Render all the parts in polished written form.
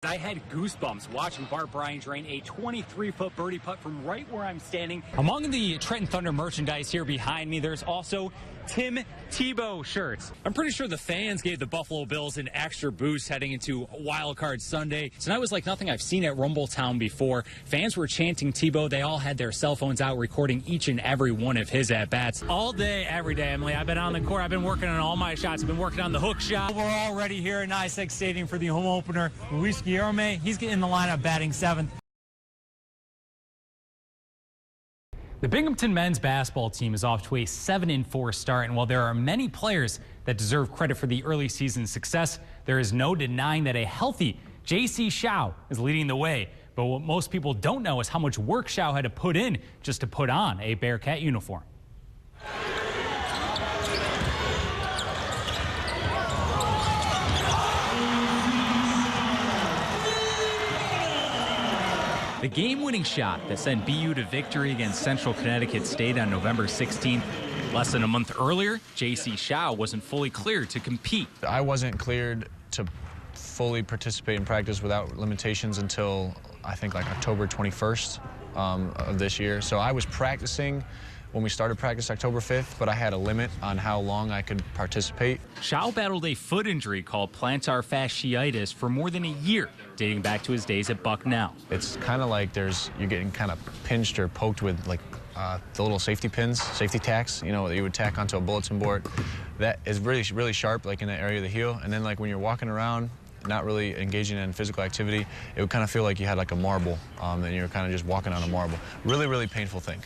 I had goosebumps watching Bart Bryan drain a 23-foot birdie putt from right where I'm standing. Among the Trenton Thunder merchandise here behind me, there's also Tim Tebow shirts. I'm pretty sure the fans gave the Buffalo Bills an extra boost heading into Wild Card Sunday. Tonight was like nothing I've seen at Rumbletown before. Fans were chanting Tebow. They all had their cell phones out recording each and every one of his at-bats. All day, every day, Emily. I've been on the court. I've been working on all my shots. I've been working on the hook shot. We're all ready here at NYSBA Stadium for the home opener. Luis Guillermo, he's getting the lineup batting seventh. The Binghamton men's basketball team is off to a 7-4 start, and while there are many players that deserve credit for the early season success, there is no denying that a healthy J.C. Shao is leading the way. But what most people don't know is how much work Shao had to put in just to put on a Bearcat uniform. The game-winning shot that sent BU to victory against Central Connecticut State on November 16th. Less than a month earlier, J.C. Shao wasn't fully cleared to compete. I wasn't cleared to fully participate in practice without limitations until, I think, like October 21st of this year. So I was practicing when we started practice October 5th, but I had a limit on how long I could participate. Shao battled a foot injury called plantar fasciitis for more than a year, dating back to his days at Burneal. It's kind of like you're getting kind of pinched or poked with like the little safety pins, safety tacks, you know, that you would tack onto a bulletin board. That is really, really sharp, like in that area of the heel. And then like when you're walking around, not really engaging in physical activity, it would kind of feel like you had like a marble, and you're kind of just walking on a marble. Really, really painful thing.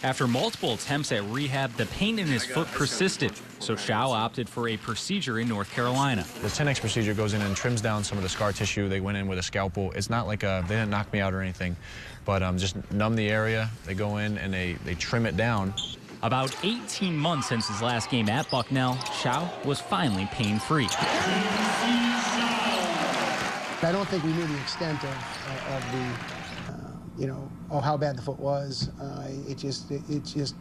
After multiple attempts at rehab, the pain in his foot persisted, so Shao opted for a procedure in North Carolina. The 10X procedure goes in and trims down some of the scar tissue. They went in with a scalpel. It's not like they didn't knock me out or anything, but just numb the area. They go in and they trim it down. About 18 months since his last game at Burneal, Shao was finally pain-free. I don't think we knew the extent of the, how bad the foot was. It just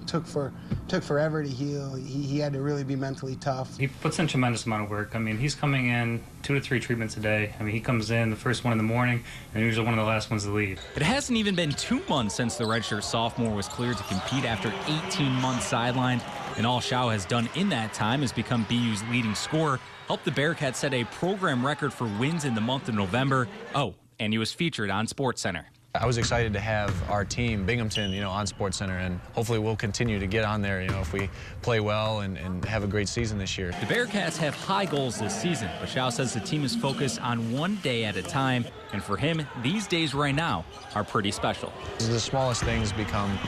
took forever to heal. He had to really be mentally tough. He puts in a tremendous amount of work. I mean, he's coming in 2 to 3 treatments a day. I mean, he comes in the first one in the morning and usually one of the last ones to leave. It hasn't even been 2 months since the redshirt sophomore was cleared to compete after 18 months sidelined. And all Shao has done in that time is become BU's leading scorer, helped the Bearcats set a program record for wins in the month of November. Oh, and he was featured on SportsCenter. I was excited to have our team, Binghamton, on SportsCenter, and hopefully we'll continue to get on there, if we play well and have a great season this year. The Bearcats have high goals this season, but Shao says the team is focused on one day at a time, and for him, these days right now are pretty special. The smallest things become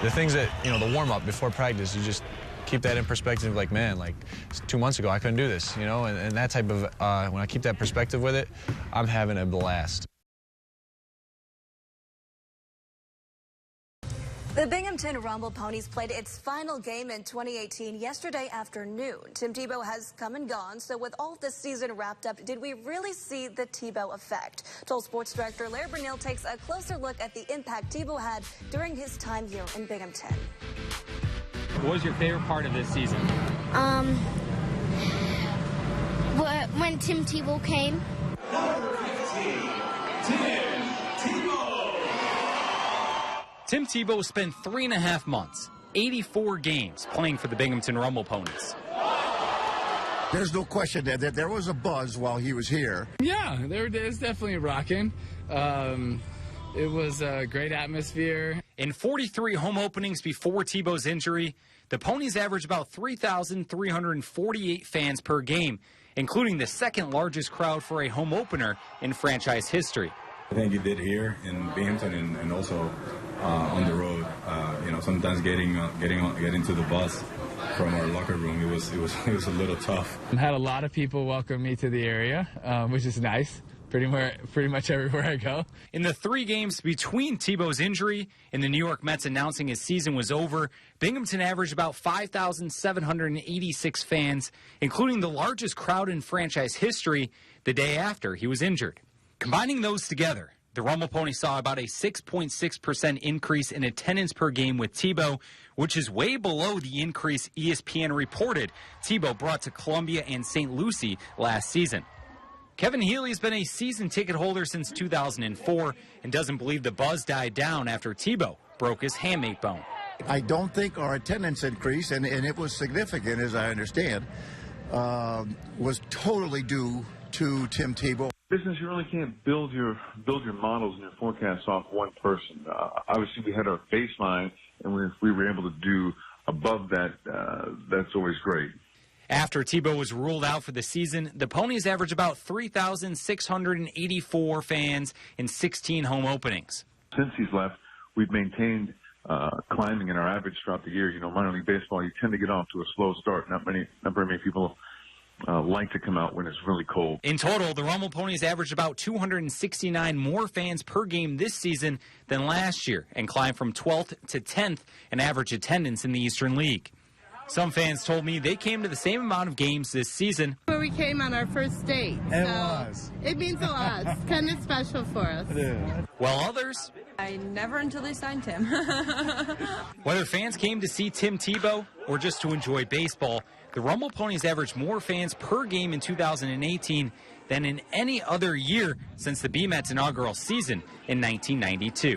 the things that, the warm-up before practice, you just keep that in perspective, like, man, like 2 months ago I couldn't do this, and that type of, when I keep that perspective with it, I'm having a blast. The Binghamton Rumble Ponies played its final game in 2018 yesterday afternoon. Tim Tebow has come and gone, so with all this season wrapped up, did we really see the Tebow effect? Toll Sports Director Larry Burneal takes a closer look at the impact Tebow had during his time here in Binghamton. What was your favorite part of this season? When Tim Tebow came. Tim Tebow spent 3.5 months, 84 games playing for the Binghamton Rumble Ponies. There's no question that there was a buzz while he was here. Yeah, there's definitely rocking. It was a great atmosphere. In 43 home openings before Tebow's injury, the Ponies averaged about 3,348 fans per game, including the second largest crowd for a home opener in franchise history. I think he did here in Binghamton and also on the road. Sometimes getting to the bus from our locker room, it was a little tough. I had a lot of people welcome me to the area, which is nice. Pretty much everywhere I go. In the 3 games between Tebow's injury and the New York Mets announcing his season was over, Binghamton averaged about 5,786 fans, including the largest crowd in franchise history the day after he was injured. Combining those together, the Rumble Ponies saw about a 6.6% increase in attendance per game with Tebow, which is way below the increase ESPN reported Tebow brought to Columbia and St. Lucie last season. Kevin Healy's been a season ticket holder since 2004 and doesn't believe the buzz died down after Tebow broke his hamate bone. I don't think our attendance increase, and it was significant, as I understand, was totally due to Tim Tebow. Business, you really can't build your models and your forecasts off one person. Obviously, we had our baseline, and if we were able to do above that, that's always great. After Tebow was ruled out for the season, the Ponies average about 3,684 fans in 16 home openings. Since he's left, we've maintained climbing in our average throughout the year. You know, minor league baseball, you tend to get off to a slow start. Not very many people like to come out when it's really cold. In total, the Rumble Ponies averaged about 269 more fans per game this season than last year and climbed from 12th to 10th in average attendance in the Eastern League. Some fans told me they came to the same amount of games this season. We came on our first date. It means a lot. It's kind of special for us. While others... I never until they signed him. Whether fans came to see Tim Tebow or just to enjoy baseball, the Rumble Ponies averaged more fans per game in 2018 than in any other year since the BMET's inaugural season in 1992.